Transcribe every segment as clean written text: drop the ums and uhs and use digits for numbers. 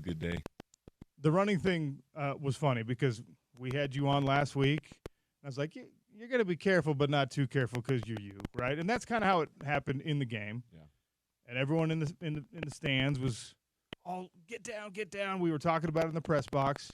good day. The running thing was funny because we had you on last week. I was like, you're going to be careful, but not too careful because you're you, right? And that's kind of how it happened in the game. Yeah. And everyone in the stands was, "Oh, get down, get down." We were talking about it in the press box.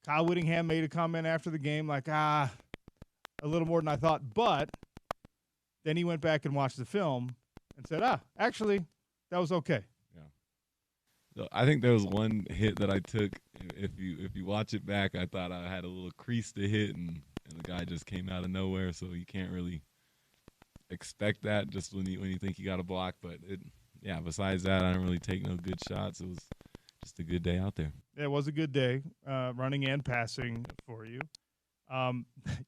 Kyle Whittingham made a comment after the game like, a little more than I thought. But then he went back and watched the film and said, actually, that was okay. So I think there was one hit that I took. If you watch it back, I thought I had a little crease to hit, and the guy just came out of nowhere. So you can't really expect that just when you think you got a block. But besides that, I didn't really take no good shots. It was just a good day out there. Yeah, it was a good day, running and passing for you.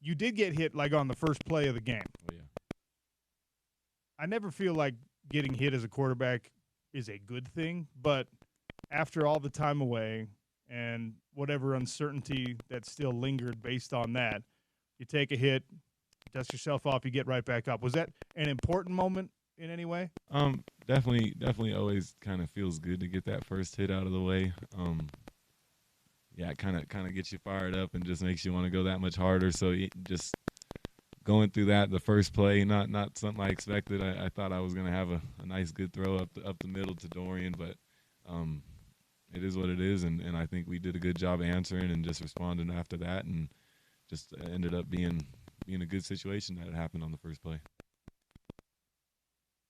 You did get hit like on the first play of the game. Oh yeah. I never feel like getting hit as a quarterback is a good thing, but after all the time away and whatever uncertainty that still lingered based on that, you take a hit, dust yourself off, you get right back up. Was that an important moment in any way? Definitely always kind of feels good to get that first hit out of the way. It kind of gets you fired up and just makes you want to go that much harder. So just going through that, the first play, not something I expected. I thought I was going to have a nice good throw up the middle to Dorian, but it is what it is, and I think we did a good job answering and just responding after that, and just ended up being a good situation that happened on the first play.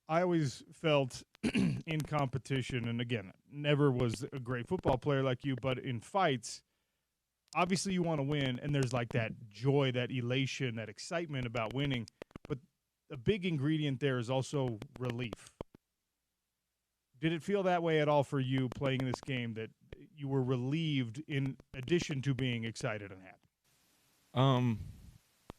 I always felt in competition, and again, never was a great football player like you, but in fights, obviously you want to win, and there's like that joy, that elation, that excitement about winning, but a big ingredient there is also relief. Did it feel that way at all for you playing in this game, that you were relieved in addition to being excited and happy?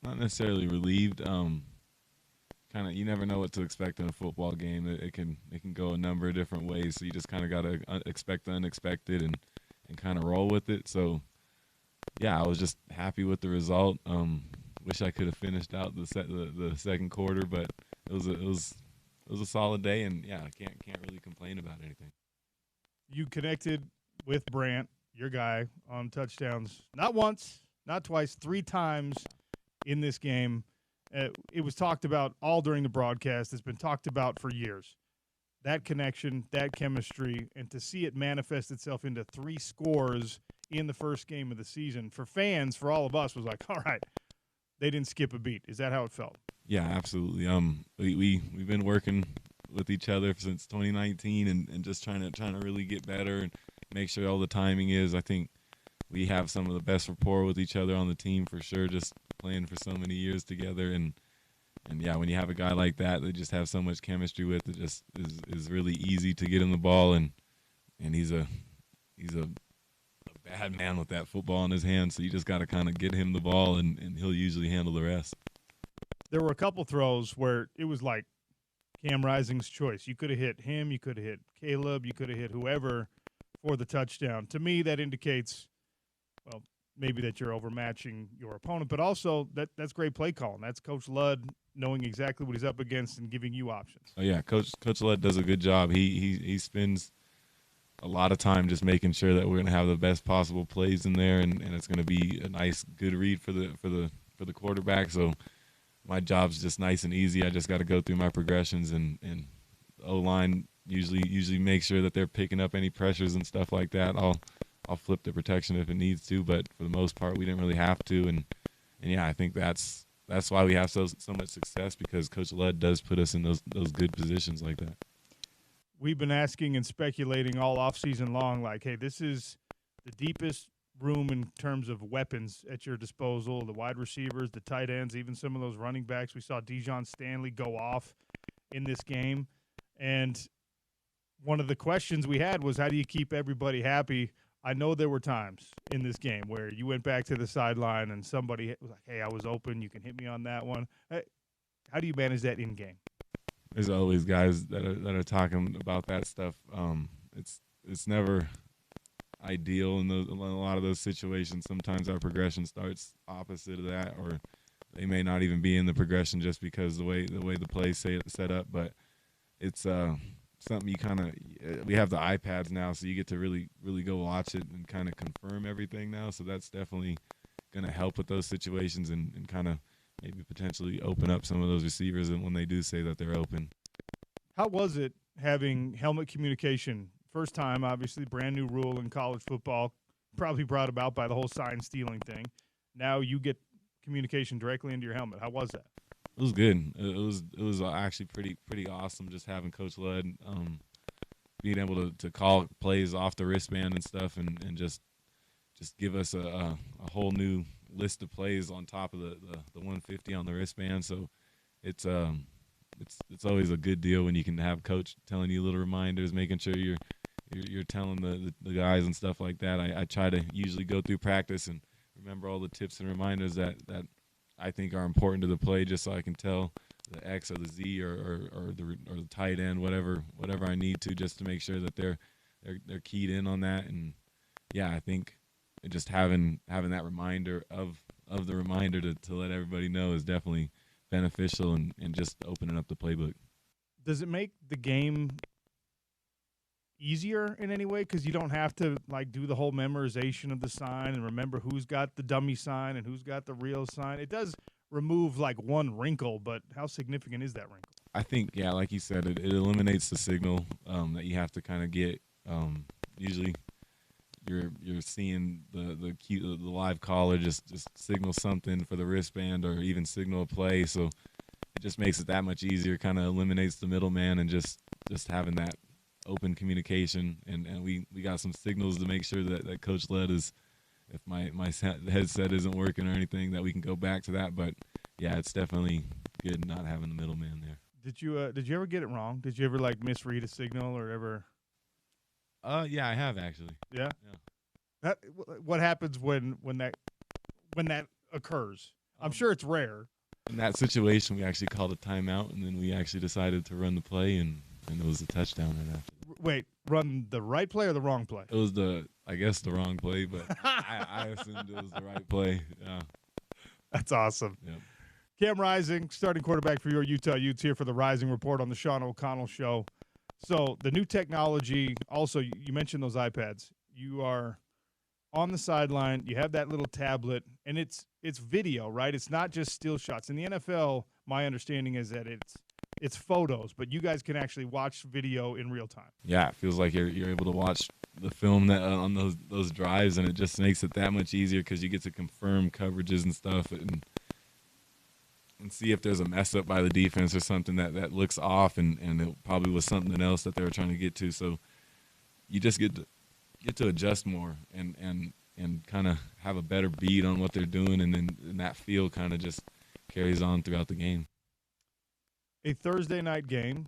Not necessarily relieved. Kind of, you never know what to expect in a football game. It can go a number of different ways, so you just kind of got to expect the unexpected and kind of roll with it. So, yeah, I was just happy with the result. Wish I could have finished out the second quarter, but it was a solid day, and yeah, I can't really complain about anything. You connected with Brandt, your guy, on touchdowns, not once, not twice, 3 times in this game. It was talked about all during the broadcast. It's been talked about for years. That connection, that chemistry, and to see it manifest itself into 3 scores in the first game of the season, for fans, for all of us, was like, all right, they didn't skip a beat. Is that how it felt? Yeah, absolutely. We've been working with each other since 2019 and just trying to really get better and make sure all the timing is. I think we have some of the best rapport with each other on the team for sure, just playing for so many years together. And yeah, when you have a guy like that just have so much chemistry with, it just is really easy to get him the ball. And he's a bad man with that football in his hand, so you just got to kind of get him the ball, and he'll usually handle the rest. There were a couple throws where it was like Cam Rising's choice. You could have hit him, you could have hit Caleb, you could have hit whoever for the touchdown. To me, that indicates, well, maybe that you're overmatching your opponent, but also that's great play calling. That's Coach Ludd knowing exactly what he's up against and giving you options. Oh yeah, Coach Ludd does a good job. He spends a lot of time just making sure that we're going to have the best possible plays in there, and it's going to be a nice, good read for the quarterback. So my job's just nice and easy. I just got to go through my progressions, and O-line usually make sure that they're picking up any pressures and stuff like that. I'll flip the protection if it needs to, but for the most part, we didn't really have to. And yeah, I think that's why we have so much success, because Coach Ludd does put us in those good positions like that. We've been asking and speculating all offseason long, like, hey, this is the deepest room in terms of weapons at your disposal, the wide receivers, the tight ends, even some of those running backs. We saw Dejon Stanley go off in this game. And one of the questions we had was, how do you keep everybody happy? I know there were times in this game where you went back to the sideline and somebody was like, hey, I was open. You can hit me on that one. How do you manage that in game? There's always guys that are talking about that stuff. It's never ideal in a lot of those situations. Sometimes our progression starts opposite of that, or they may not even be in the progression just because the way the play's set up. But it's something you kind of we have the iPads now, so you get to really go watch it and kind of confirm everything now. So that's definitely going to help with those situations and kind of maybe potentially open up some of those receivers and when they do say that they're open. How was it having helmet communication? First time, obviously, brand new rule in college football, probably brought about by the whole sign stealing thing. Now you get communication directly into your helmet. How was that? It was good. It was actually pretty awesome just having Coach Lud being able to call plays off the wristband and stuff and just give us a whole new list of plays on top of the 150 on the wristband. So it's always a good deal when you can have Coach telling you little reminders, making sure you're telling the guys and stuff like that. I try to usually go through practice and remember all the tips and reminders that I think are important to the play, just so I can tell the X or the Z or the tight end, whatever I need to, just to make sure that they're keyed in on that. And yeah, I think just having that reminder of the reminder to let everybody know is definitely beneficial and just opening up the playbook. Does it make the game easier in any way because you don't have to like do the whole memorization of the sign and remember who's got the dummy sign and who's got the real sign? It does remove like one wrinkle, but how significant is that wrinkle? I think, yeah, like you said, it eliminates the signal that you have to kind of get. Usually you're seeing the live caller just signal something for the wristband or even signal a play, so it just makes it that much easier, kind of eliminates the middleman and just having that open communication, and we got some signals to make sure that Coach Led is, if my headset isn't working or anything, that we can go back to that. But yeah, it's definitely good not having the middleman there. Did you ever get it wrong? Did you ever like misread a signal or ever? Yeah, I have actually. Yeah. Yeah. What happens when that occurs? I'm sure it's rare. In that situation, we actually called a timeout, and then we actually decided to run the play, and it was a touchdown right after. Wait, run the right play or the wrong play? It was I guess the wrong play, but I assumed it was the right play. Yeah. That's awesome. Yep. Cam Rising, starting quarterback for your Utah Utes, here for the Rising Report on the Sean O'Connell Show. So the new technology, also, you mentioned those iPads. You are on the sideline, you have that little tablet, and it's video, right? It's not just still shots. In the NFL, my understanding is that it's photos, but you guys can actually watch video in real time. Yeah, it feels like you're able to watch the film that on those drives, and it just makes it that much easier because you get to confirm coverages and stuff and see if there's a mess up by the defense or something that looks off, and it probably was something else that they were trying to get to. So you just get to adjust more and kind of have a better beat on what they're doing, and then that feel kind of just carries on throughout the game. A Thursday night game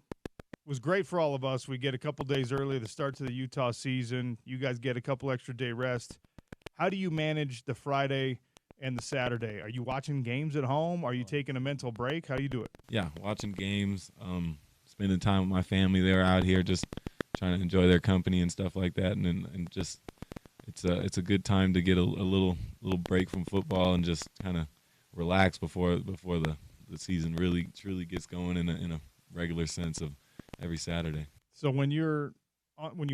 was great for all of us. We get a couple days early, the start to the Utah season. You guys get a couple extra day rest. How do you manage the Friday and the Saturday? Are you watching games at home? Are you taking a mental break? How do you do it? Yeah, watching games, spending time with my family. They're out here just trying to enjoy their company and stuff like that, and just it's a good time to get a little break from football and just kind of relax before the season really truly gets going in a regular sense of every Saturday. So when you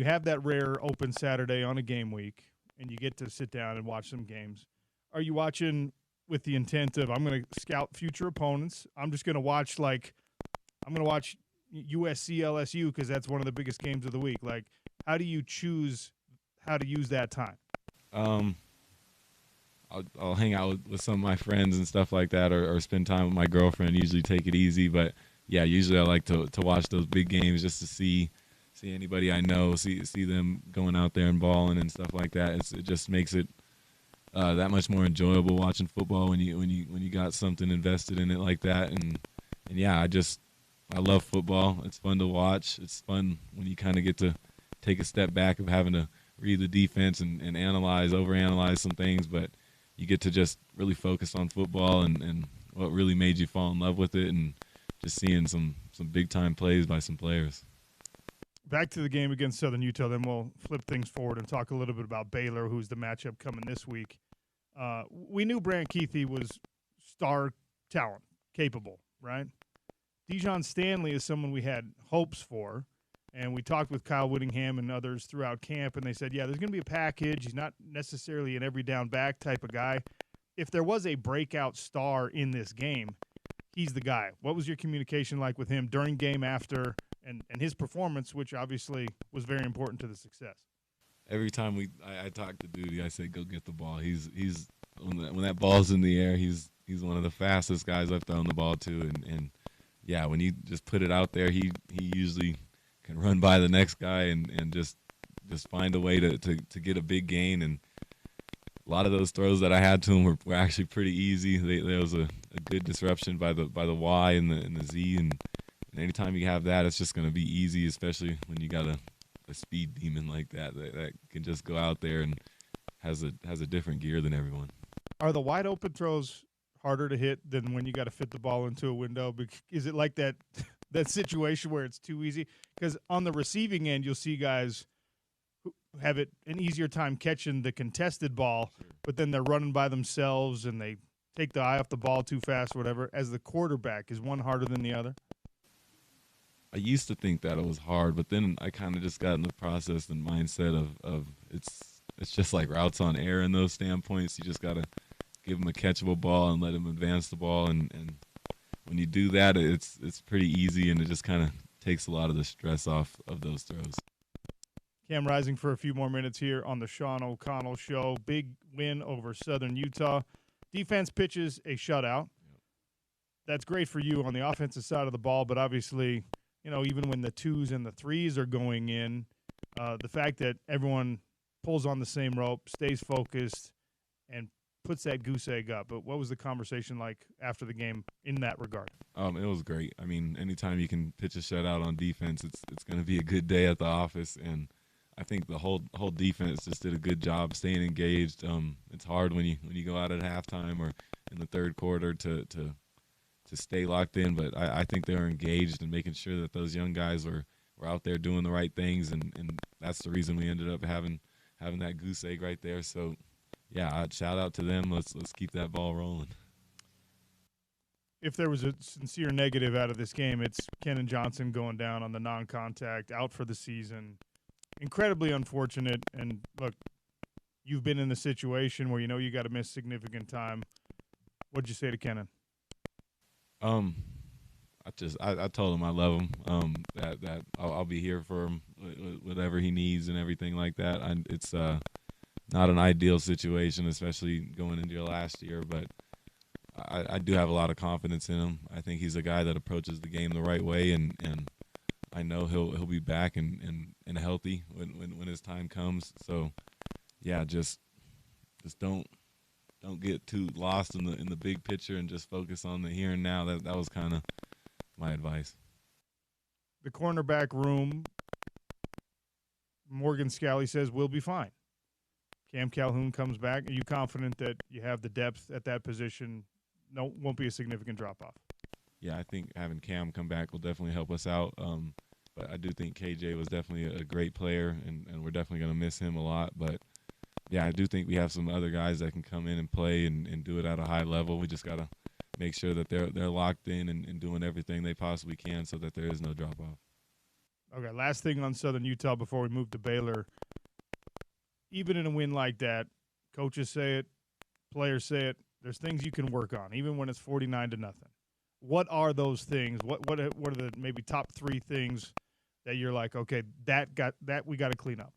have that rare open Saturday on a game week and you get to sit down and watch some games, are you watching with the intent of I'm going to scout future opponents? I'm just going to watch USC LSU because that's one of the biggest games of the week. Like, how do you choose how to use that time? I'll hang out with some of my friends and stuff like that, or spend time with my girlfriend. Usually take it easy, but yeah, usually I like to watch those big games just to see anybody I know, see them going out there and balling and stuff like that. It just makes it that much more enjoyable watching football when you got something invested in it like that. And yeah, I love football. It's fun to watch. It's fun when you kind of get to take a step back of having to read the defense and overanalyze some things, but you get to just really focus on football and what really made you fall in love with it, and just seeing some big-time plays by some players. Back to the game against Southern Utah, then we'll flip things forward and talk a little bit about Baylor, who's the matchup coming this week. We knew Brandt was star talent, capable, right? Dejon Stanley is someone we had hopes for. And we talked with Kyle Whittingham and others throughout camp, and they said, yeah, there's going to be a package. He's not necessarily an every down back type of guy. If there was a breakout star in this game, he's the guy. What was your communication like with him during game, after, and his performance, which obviously was very important to the success? Every time I talk to Duty, I say, go get the ball. He's when that ball's in the air, he's one of the fastest guys I've thrown the ball to. And yeah, when you just put it out there, he usually can run by the next guy and just find a way to get a big gain. And a lot of those throws that I had to him were actually pretty easy. There was a good disruption by the Y and the Z, and anytime you have that, it's just going to be easy, especially when you got a speed demon like that can just go out there and has a different gear than everyone. Are the wide open throws harder to hit than when you got to fit the ball into a window? Is it like that situation where it's too easy? Because on the receiving end, you'll see guys who have an easier time catching the contested ball, but then they're running by themselves and they take the eye off the ball too fast, whatever. As the quarterback, is one harder than the other? I used to think that it was hard, but then I kind of just got in the process and mindset of it's just like routes on air in those standpoints. You just got to give him a catchable ball and let him advance the ball, and when you do that, it's pretty easy, and it just kind of takes a lot of the stress off of those throws. Cam Rising for a few more minutes here on the Sean O'Connell Show. Big win over Southern Utah. Defense pitches a shutout. That's great for you on the offensive side of the ball, but obviously, even when the 2s and the 3s are going in, the fact that everyone pulls on the same rope, stays focused, and puts that goose egg up. But what was the conversation like after the game in that regard? It was great. I mean, anytime you can pitch a shutout on defense, it's going to be a good day at the office, and I think the whole defense just did a good job staying engaged. It's hard when you go out at halftime or in the third quarter to stay locked in, but I think they were engaged and making sure that those young guys were out there doing the right things, and that's the reason we ended up having that goose egg right there. So, yeah, I'd shout out to them. Let's keep that ball rolling. If there was a sincere negative out of this game, it's Kenan Johnson going down on the non-contact, out for the season. Incredibly unfortunate. And look, you've been in the situation where you got to miss significant time. What'd you say to Kenan? I told him I love him. That I'll be here for him, whatever he needs and everything like that. It's not an ideal situation, especially going into your last year, but I do have a lot of confidence in him. I think he's a guy that approaches the game the right way, and I know he'll be back and healthy when his time comes. So, yeah, just don't get too lost in the big picture and just focus on the here and now. That was kind of my advice. The cornerback room, Morgan Scally says, we'll be fine. Cam Calhoun comes back. Are you confident that you have the depth at that position? No, won't be a significant drop-off. Yeah, I think having Cam come back will definitely help us out. But I do think KJ was definitely a great player, and we're definitely going to miss him a lot. But, yeah, I do think we have some other guys that can come in and play and do it at a high level. We just got to make sure that they're locked in and doing everything they possibly can so that there is no drop-off. Okay, last thing on Southern Utah before we move to Baylor. Even in a win like that, coaches say it, players say it, there's things you can work on, even when it's 49-0. What are those things? What are the maybe top 3 things that you're like, okay, that we got to clean up?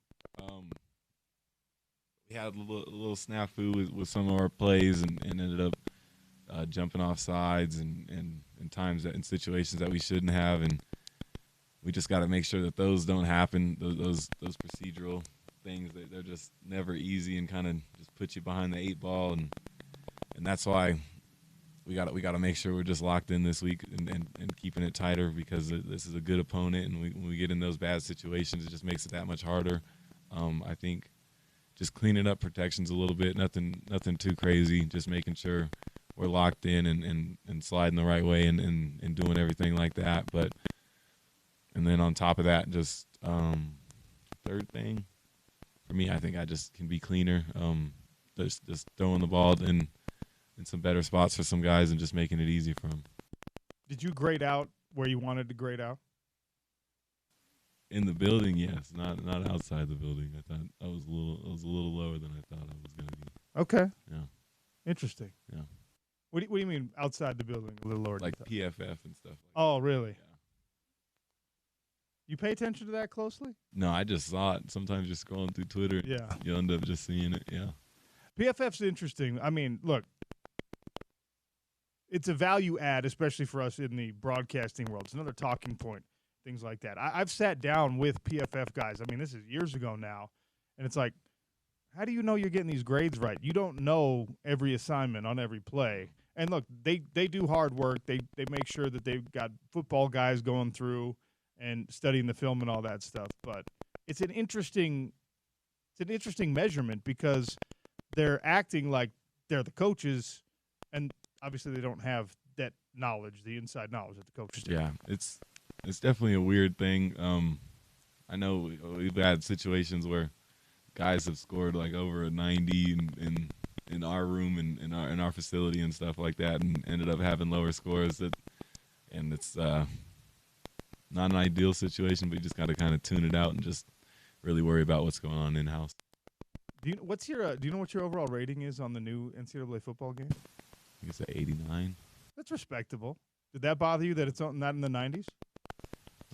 We had a little snafu with some of our plays and ended up jumping off sides and times that in situations that we shouldn't have, and we just got to make sure that those don't happen. Those procedural things, they're just never easy and kind of just put you behind the 8 ball, and that's why we got to make sure we're just locked in this week and keeping it tighter, because this is a good opponent, and when we get in those bad situations, it just makes it that much harder. I think just cleaning up protections a little bit, nothing too crazy, just making sure we're locked in and sliding the right way and doing everything like that. And then on top of that, just third thing for me, I think I just can be cleaner. Just throwing the ball in some better spots for some guys and just making it easy for them. Did you grade out where you wanted to grade out? In the building, yes, not outside the building. I thought I was a little lower than I thought I was going to be. Okay. Yeah. Interesting. Yeah. What do you mean outside the building, a little lower? Like PFF and stuff. Oh, really? Yeah. You pay attention to that closely? No, I just saw it. Sometimes you're scrolling through Twitter. Yeah. You end up just seeing it. Yeah. PFF's interesting. I mean, look, it's a value add, especially for us in the broadcasting world. It's another talking point, things like that. I've sat down with PFF guys. I mean, this is years ago now, and it's like, how do you know you're getting these grades right? You don't know every assignment on every play. And look, they do hard work. They make sure that they've got football guys going through and studying the film and all that stuff. But it's an interesting measurement because they're acting like they're the coaches, and obviously they don't have that knowledge, the inside knowledge that the coaches do. Yeah, it's definitely a weird thing. I know we've had situations where guys have scored like over a 90 in our room and in our facility and stuff like that, and ended up having lower scores. And it's not an ideal situation, but you just got to kind of tune it out and just really worry about what's going on in house. Do you know what your overall rating is on the new NCAA football game? I think it's at 89. That's respectable. Did that bother you that it's not in the 90s?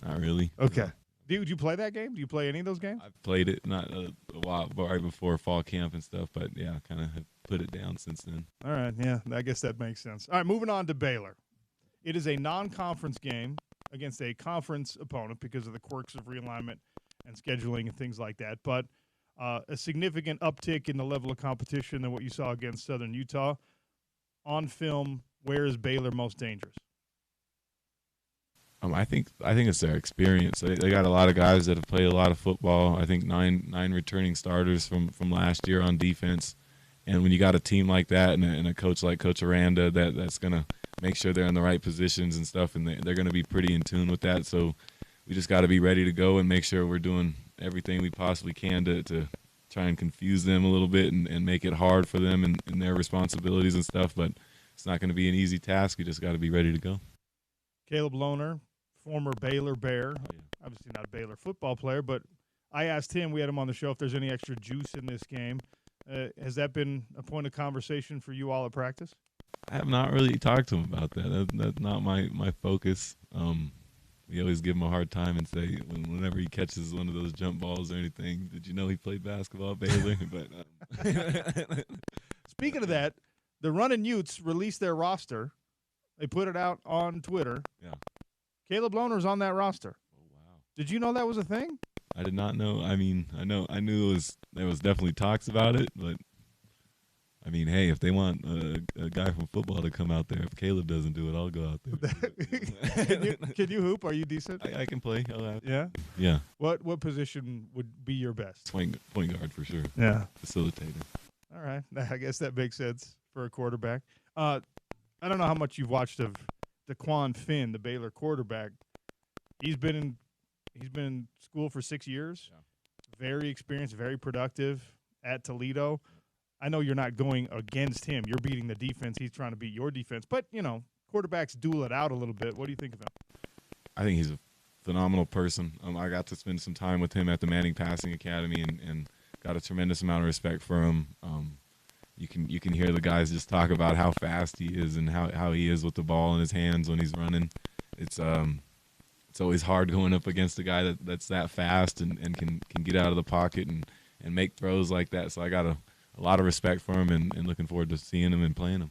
Not really. Okay. Did you play that game? Do you play any of those games? I've played it not a while, right before fall camp and stuff, but yeah, kind of have put it down since then. All right, yeah, I guess that makes sense. All right, moving on to Baylor. It is a non-conference game against a conference opponent because of the quirks of realignment and scheduling and things like that, but a significant uptick in the level of competition than what you saw against Southern Utah. On film, where is Baylor most dangerous? I think it's their experience. They got a lot of guys that have played a lot of football. I think nine returning starters from last year on defense. And when you got a team like that and a coach like Coach Aranda that's going to make sure they're in the right positions and stuff, and they're going to be pretty in tune with that. So we just got to be ready to go and make sure we're doing everything we possibly can to try and confuse them a little bit and make it hard for them and their responsibilities and stuff. But it's not going to be an easy task. We just got to be ready to go. Caleb Loner, former Baylor Bear, obviously not a Baylor football player, but I asked him, we had him on the show, if there's any extra juice in this game. Has that been a point of conversation for you all at practice? I have not really talked to him about that. That's not my focus. We always give him a hard time and say whenever he catches one of those jump balls or anything, did you know he played basketball at Baylor? But Speaking of that, the Runnin' Utes released their roster. They put it out on Twitter. Yeah. Caleb Loner's on that roster. Oh wow! Did you know that was a thing? I did not know. I mean, I knew there was definitely talks about it, but I mean, hey, if they want a guy from football to come out there, if Caleb doesn't do it, I'll go out there. Can you hoop? Are you decent? I can play. Yeah. Yeah. What position would be your best? Point guard for sure. Yeah. Facilitator. All right. I guess that makes sense for a quarterback. I don't know how much you've watched of DeQuan Finn, the Baylor quarterback. He's been in school for 6 years. Yeah. Very experienced, very productive at Toledo. I know you're not going against him. You're beating the defense. He's trying to beat your defense. But, quarterbacks duel it out a little bit. What do you think of him? I think he's a phenomenal person. I got to spend some time with him at the Manning Passing Academy and got a tremendous amount of respect for him. You can hear the guys just talk about how fast he is and how he is with the ball in his hands when he's running. It's always hard going up against a guy that's that fast and can get out of the pocket and make throws like that. So I got a lot of respect for him and looking forward to seeing him and playing him.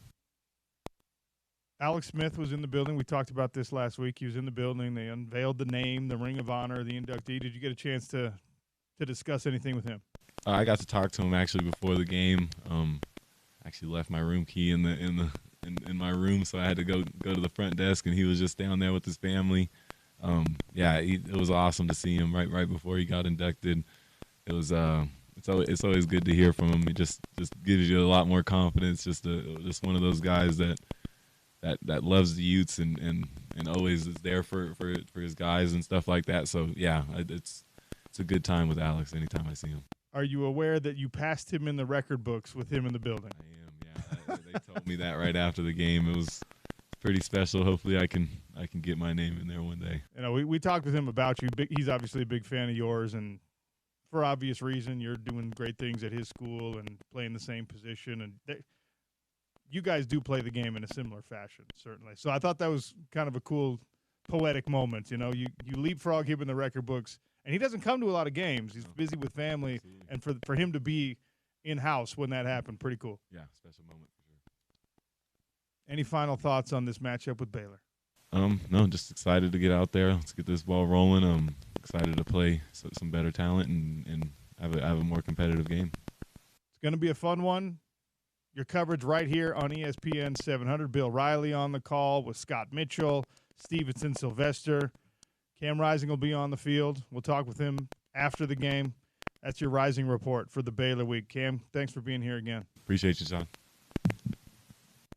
Alex Smith was in the building. We talked about this last week. He was in the building. They unveiled the name, the Ring of Honor, the inductee. Did you get a chance to discuss anything with him? I got to talk to him actually before the game. Actually left my room key in my room, so I had to go to the front desk, and he was just down there with his family. It was awesome to see him right before he got inducted. It was it's always good to hear from him. It just gives you a lot more confidence. Just one of those guys that loves the Utes and always is there for his guys and stuff like that. So yeah, it's a good time with Alex anytime I see him. Are you aware that you passed him in the record books with him in the building? I am, yeah. They told me that right after the game. It was pretty special. Hopefully, I can get my name in there one day. You know, we talked with him about you. He's obviously a big fan of yours, and for obvious reason, you're doing great things at his school and playing the same position. And you guys do play the game in a similar fashion, certainly. So I thought that was kind of a cool, poetic moment. You know, you leapfrog him in the record books, and he doesn't come to a lot of games. He's busy with family, Absolutely. and for him to be in-house when that happened, pretty cool. Yeah, special moment for sure. Any final thoughts on this matchup with Baylor? No, just excited to get out there. Let's get this ball rolling. I'm excited to play some better talent and have a more competitive game. It's going to be a fun one. Your coverage right here on ESPN 700. Bill Riley on the call with Scott Mitchell, Stevenson Sylvester. Cam Rising will be on the field. We'll talk with him after the game. That's your Rising report for the Baylor week. Cam, thanks for being here again. Appreciate you, John.